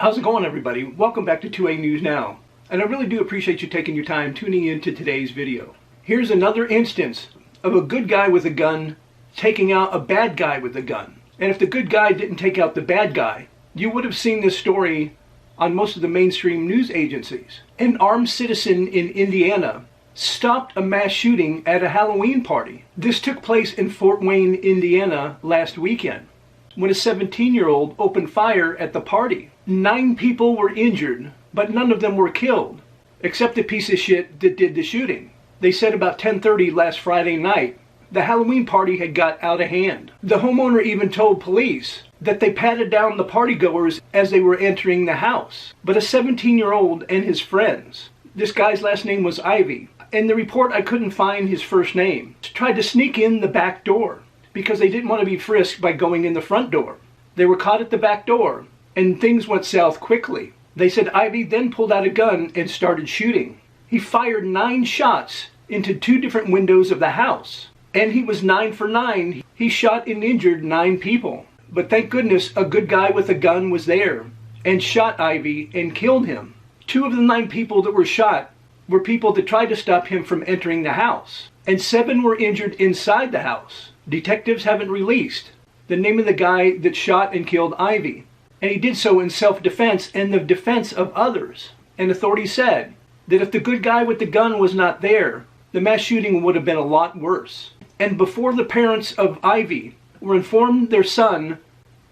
How's it going, everybody? Welcome back to 2A News Now. And I really do appreciate you taking your time tuning into today's video. Here's another instance of a good guy with a gun taking out a bad guy with a gun. And if the good guy didn't take out the bad guy, you would have seen this story on most of the mainstream news agencies. An armed citizen in Indiana stopped a mass shooting at a Halloween party. This took place in Fort Wayne, Indiana last weekend, when a 17-year-old opened fire at the party. 9 people were injured, but none of them were killed, except the piece of shit that did the shooting. They said about 10:30 last Friday night, the Halloween party had got out of hand. The homeowner even told police that they patted down the partygoers as they were entering the house. But a 17-year-old and his friends, this guy's last name was Ivy, in the report I couldn't find his first name, tried to sneak in the back door because they didn't want to be frisked by going in the front door. They were caught at the back door, and things went south quickly. They said Ivy then pulled out a gun and started shooting. He fired 9 shots into 2 different windows of the house, and he was 9 for 9. He shot and injured 9 people. But thank goodness a good guy with a gun was there and shot Ivy and killed him. 2 of the 9 people that were shot were people that tried to stop him from entering the house, and 7 were injured inside the house. Detectives haven't released the name of the guy that shot and killed Ivy, and he did so in self-defense and the defense of others. And authorities said that if the good guy with the gun was not there, the mass shooting would have been a lot worse. And before the parents of Ivy were informed their son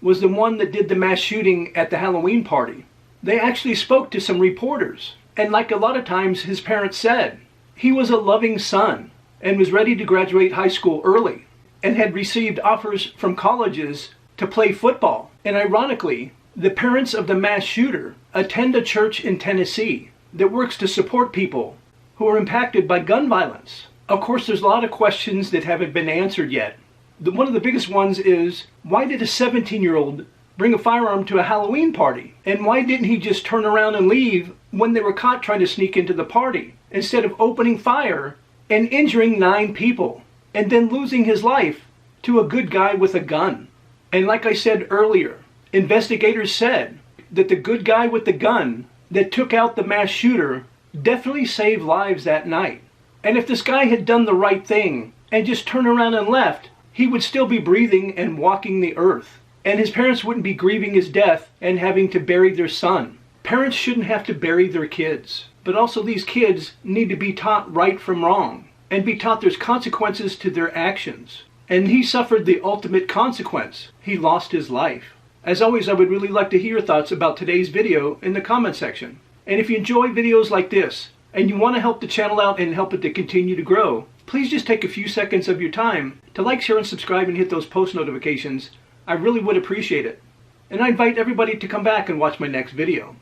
was the one that did the mass shooting at the Halloween party, they actually spoke to some reporters. And like a lot of times his parents said, he was a loving son and was ready to graduate high school early and had received offers from colleges to play football. And ironically, the parents of the mass shooter attend a church in Tennessee that works to support people who are impacted by gun violence. Of course, there's a lot of questions that haven't been answered yet. One of the biggest ones is, why did a 17-year-old bring a firearm to a Halloween party? And why didn't he just turn around and leave when they were caught trying to sneak into the party, instead of opening fire and injuring 9 people and then losing his life to a good guy with a gun? And like I said earlier, investigators said that the good guy with the gun that took out the mass shooter definitely saved lives that night. And if this guy had done the right thing and just turned around and left, he would still be breathing and walking the earth. And his parents wouldn't be grieving his death and having to bury their son. Parents shouldn't have to bury their kids. But also these kids need to be taught right from wrong and be taught there's consequences to their actions. And he suffered the ultimate consequence. He lost his life. As always, I would really like to hear your thoughts about today's video in the comment section. And if you enjoy videos like this and you want to help the channel out and help it to continue to grow, please just take a few seconds of your time to like, share, and subscribe and hit those post notifications. I really would appreciate it. And I invite everybody to come back and watch my next video.